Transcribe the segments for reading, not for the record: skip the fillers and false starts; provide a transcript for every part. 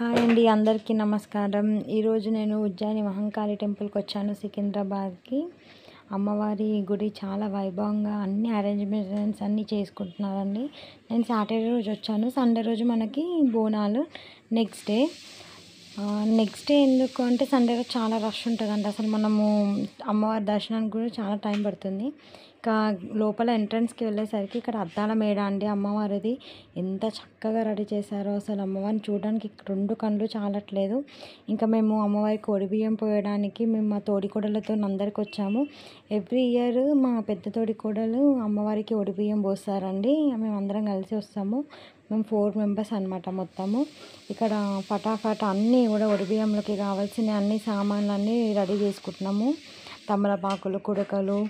Hi అండి, అందరికీ నమస్కారం. ఈరోజు నేను ఉజ్జయిని మహంకాళి టెంపుల్కి వచ్చాను, సికింద్రాబాద్కి. అమ్మవారి గుడి చాలా వైభవంగా అన్ని అరేంజ్మెంట్స్ అన్నీ చేసుకుంటున్నారండి. నేను సాటర్డే రోజు వచ్చాను. సండే రోజు మనకి బోనాలు నెక్స్ట్ డే ఎందుకు అంటే సండే రోజు చాలా రష్ ఉంటుందండి. అసలు మనము అమ్మవారి దర్శనానికి కూడా చాలా టైం పడుతుంది. ఇంకా లోపల ఎంట్రన్స్కి వెళ్ళేసరికి ఇక్కడ అద్దాల మేడ అండి అమ్మవారిది. ఎంత చక్కగా రెడీ చేశారో అసలు అమ్మవారిని చూడడానికి రెండు కళ్ళు చాలట్లేదు. ఇంకా మేము అమ్మవారికి ఒడిబియ్యం పోయడానికి మేము మా తోడికోడలతో అందరికి వచ్చాము. ఎవ్రీ ఇయర్ మా పెద్ద తోడికోడలు అమ్మవారికి ఒడిబియ్యం పోస్తారండి. మేము అందరం కలిసి వస్తాము. మేము 4 మెంబర్స్ అనమాట మొత్తము. ఇక్కడ ఫటాఫట్ అన్నీ కూడా ఒడిబియ్యంలోకి కావాల్సిన అన్ని సామాన్లు అన్నీ రెడీ చేసుకుంటున్నాము. తమలపాకులు, కుడకలు,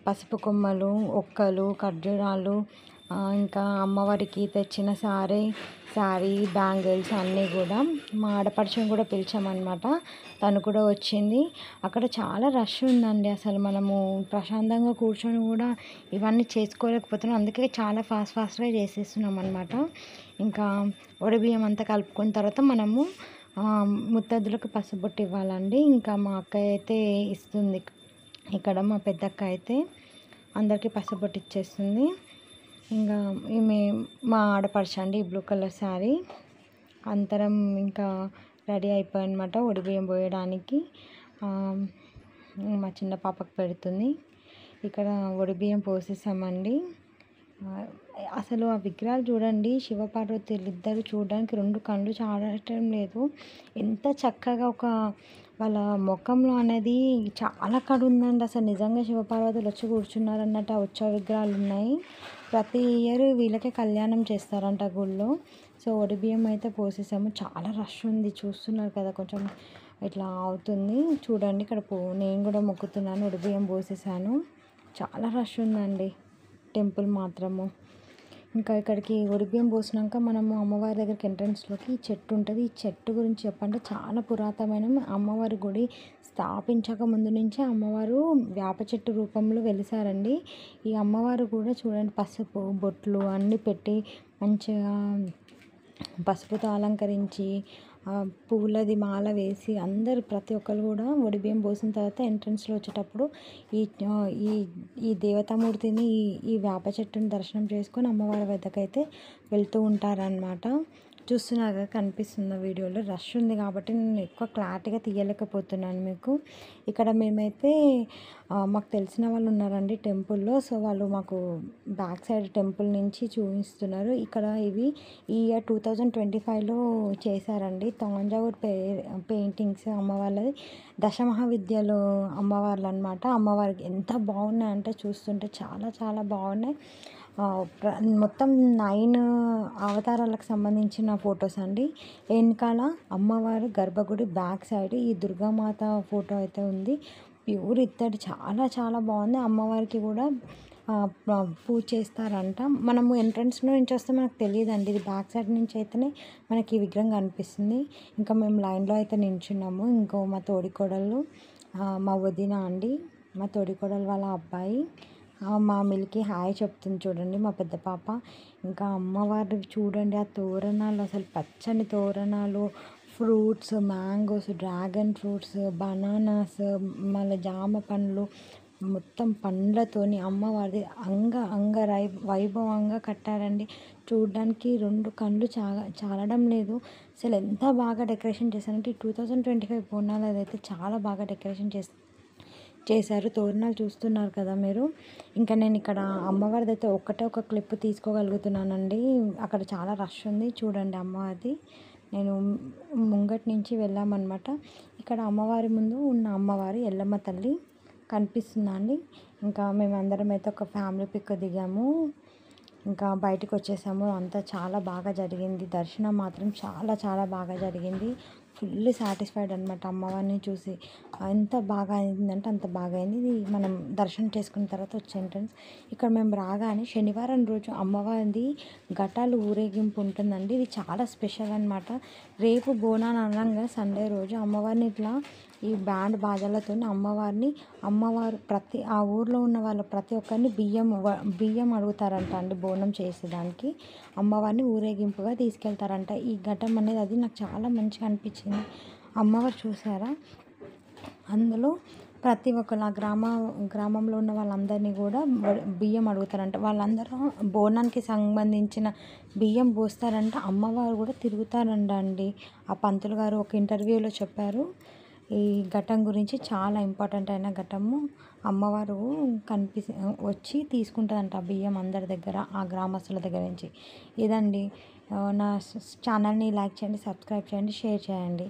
పసుపు కొమ్మలు, ఒక్కలు, ఖర్జూరాలు, ఇంకా అమ్మవారికి తెచ్చిన శారీ, బ్యాంగిల్స్ అన్నీ కూడా మా ఆడపడుచుని కూడా పిలిచామన్నమాట. తను కూడా వచ్చింది. అక్కడ చాలా రష్ ఉందండి. అసలు మనము ప్రశాంతంగా కూర్చొని కూడా ఇవన్నీ చేసుకోలేకపోతున్నాం. అందుకే చాలా ఫాస్ట్గా చేసేస్తున్నాం అనమాట. ఇంకా ఒడిబియ్యం అంతా కలుపుకున్న తర్వాత మనము ముత్తద్దులకు పసుబొట్టు ఇవ్వాలండి. ఇంకా మా అక్కయ్య అయితే ఇస్తుంది. ఇక్కడ మా పెద్దక్క అయితే అందరికీ పసుబొట్టు ఇచ్చేస్తుంది. ఇంకా ఈమె మా ఆడపడుచు అండి, బ్లూ కలర్ శారీ. అందరం ఇంకా రెడీ అయిపోయానమాట ఒడిబియ్యం పోయడానికి. మా చిన్న పాపకు పెడుతుంది. ఇక్కడ ఒడిబియ్యం పోసేసామండి. అసలు ఆ విగ్రహాలు చూడండి, శివపార్వతులు ఇద్దరు చూడడానికి రెండు కళ్ళు చాలటం లేదు. ఎంత చక్కగా వాళ్ళ ముఖంలో అనేది చాలా కడు ఉందండి. అసలు నిజంగా శివపార్వతులు వచ్చి కూర్చున్నారన్నట్టు ఆ ఉత్సవ విగ్రహాలు ఉన్నాయి. ప్రతి ఇయర్ వీళ్ళకే కళ్యాణం చేస్తారంట గుళ్ళో. సో ఒడిబియ్యం అయితే పోసేసాము. చాలా రష్ ఉంది, చూస్తున్నారు కదా, కొంచెం ఇట్లా అవుతుంది చూడండి. ఇక్కడ నేను కూడా మొక్కుతున్నాను, ఒడిబియ్యం పోసేసాను. చాలా రష్ ఉందండి టెంపుల్ మాత్రము. ఇంకా ఇక్కడికి ఒడిబియ్యం పోసినాక మనము అమ్మవారి దగ్గరికి ఎంట్రన్స్లోకి చెట్టు ఉంటుంది. ఈ చెట్టు గురించి చెప్పంటే చాలా పురాతనమైన అమ్మవారి గుడి స్థాపించక ముందు నుంచే అమ్మవారు వేప చెట్టు రూపంలో వెలిసారండి. ఈ అమ్మవారు కూడా చూడండి, పసుపు బొట్లు అన్నీ పెట్టి మంచిగా పసుపుతో అలంకరించి పూలది మాల వేసి అందరు ప్రతి ఒక్కరు కూడా ఒడిబియ్యం పోసిన తర్వాత ఎంట్రన్స్లో వచ్చేటప్పుడు ఈ దేవతామూర్తిని ఈ వేప చెట్టుని దర్శనం చేసుకొని అమ్మవారి వద్దకైతే వెళ్తూ ఉంటారనమాట. చూస్తున్నారుగా, కనిపిస్తున్న వీడియోలో రష్ ఉంది కాబట్టి నేను ఎక్కువ క్లారిటీగా తీయలేకపోతున్నాను మీకు. ఇక్కడ మేమైతే మాకు తెలిసిన వాళ్ళు ఉన్నారండి టెంపుల్లో. సో వాళ్ళు మాకు బ్యాక్ సైడ్ టెంపుల్ నుంచి చూపిస్తున్నారు. ఇక్కడ ఇవి ఈ ఇయర్ 2025లో చేశారండి. తంజావూరు పెయింటింగ్స్ అమ్మవాళ్ళది. దశమహావిద్యలో అమ్మవార్లు అనమాట. అమ్మవారికి ఎంత బాగున్నాయంటే చూస్తుంటే చాలా చాలా బాగున్నాయి. మొత్తం 9 అవతారాలకు సంబంధించిన ఫొటోస్ అండి. వెనకాల అమ్మవారు గర్భగుడి బ్యాక్ సైడ్ ఈ దుర్గామాత ఫోటో అయితే ఉంది. ప్యూర్ ఇత్తడి, చాలా చాలా బాగుంది. అమ్మవారికి కూడా పూజ చేస్తారంట. మనము ఎంట్రన్స్లో నుంచి వస్తే మనకు తెలియదండి, ఇది బ్యాక్ సైడ్ నుంచి అయితేనే మనకి ఈ విగ్రహం కనిపిస్తుంది. ఇంకా మేము లైన్లో అయితే నించున్నాము. ఇంకో మా తోడికోడళ్ళు, మా వదిన అండి, మా తోడికోడలు వాళ్ళ అబ్బాయి, మా మిల్కి హాయ్ చెప్తుంది చూడండి, మా పెద్ద పాప. ఇంకా అమ్మవారి చూడండి, ఆ తోరణాలు అసలు పచ్చని తోరణాలు, fruits, mangoes, dragon fruits, bananas, మళ్ళీ జామ పండ్లు, మొత్తం పండ్లతోని అమ్మవారిది అంగ వైభవంగా కట్టారండి. చూడడానికి రెండు కళ్ళు చాలడం లేదు. అసలు ఎంత బాగా డెకరేషన్ చేశారంటే 2025 బోనాలు అదైతే చాలా బాగా డెకరేషన్ చేశారు. తోరణాలు చూస్తున్నారు కదా మీరు. ఇంకా నేను ఇక్కడ అమ్మవారిది అయితే ఒక క్లిప్ తీసుకోగలుగుతున్నానండి. అక్కడ చాలా రష్ ఉంది చూడండి అమ్మవారిది. నేను ముంగటి నుంచి వెళ్ళామన్నమాట. ఇక్కడ అమ్మవారి ముందు ఉన్న అమ్మవారి ఎల్లమ్మ తల్లి కనిపిస్తుందండి. ఇంకా మేమందరం అయితే ఒక ఫ్యామిలీ పిక్ దిగాము. ఇంకా బయటకు వచ్చేసాము. అంతా చాలా బాగా జరిగింది. దర్శనం మాత్రం చాలా చాలా బాగా జరిగింది. ఫుల్ సాటిస్ఫైడ్ అనమాట అమ్మవారిని చూసి. ఎంత బాగా అయిందంటే అంత బాగా అయింది. ఇది మనం దర్శనం చేసుకున్న తర్వాత వచ్చే ఎంట్రన్స్. ఇక్కడ మేము రాగానే శనివారం రోజు అమ్మవారిది ఘటాలు ఊరేగింపు ఉంటుందండి. ఇది చాలా స్పెషల్ అనమాట. రేపు బోనాలు అనగా సండే రోజు అమ్మవారిని ఇట్లా ఈ బ్యాండ్ బాజాలతో అమ్మవారు ఆ ఊర్లో ఉన్న వాళ్ళు ప్రతి ఒక్కరిని బియ్యం అడుగుతారంట అండి బోనం చేసేదానికి. అమ్మవారిని ఊరేగింపుగా తీసుకెళ్తారంట. ఈ ఘట్టం అనేది అది నాకు చాలా మంచిగా అనిపించింది. అమ్మవారు చూసారా, అందులో ప్రతి ఒక్కరు ఆ గ్రామంలో ఉన్న వాళ్ళందరినీ కూడా బియ్యం అడుగుతారంట. వాళ్ళందరూ బోనానికి సంబంధించిన బియ్యం పోస్తారంట. అమ్మవారు కూడా తిరుగుతారంట అండి. ఆ పంతులు గారు ఒక ఇంటర్వ్యూలో చెప్పారు. ఈ ఘట్టం గురించి చాలా ఇంపార్టెంట్ అయిన ఘట్టము. అమ్మవారు వచ్చి తీసుకుంటుందంట ఆ బియ్యం అందరి దగ్గర, ఆ గ్రామస్తుల దగ్గర నుంచి. ఇదండి. నా ఛానల్ని లైక్ చేయండి, సబ్స్క్రైబ్ చేయండి, షేర్ చేయండి.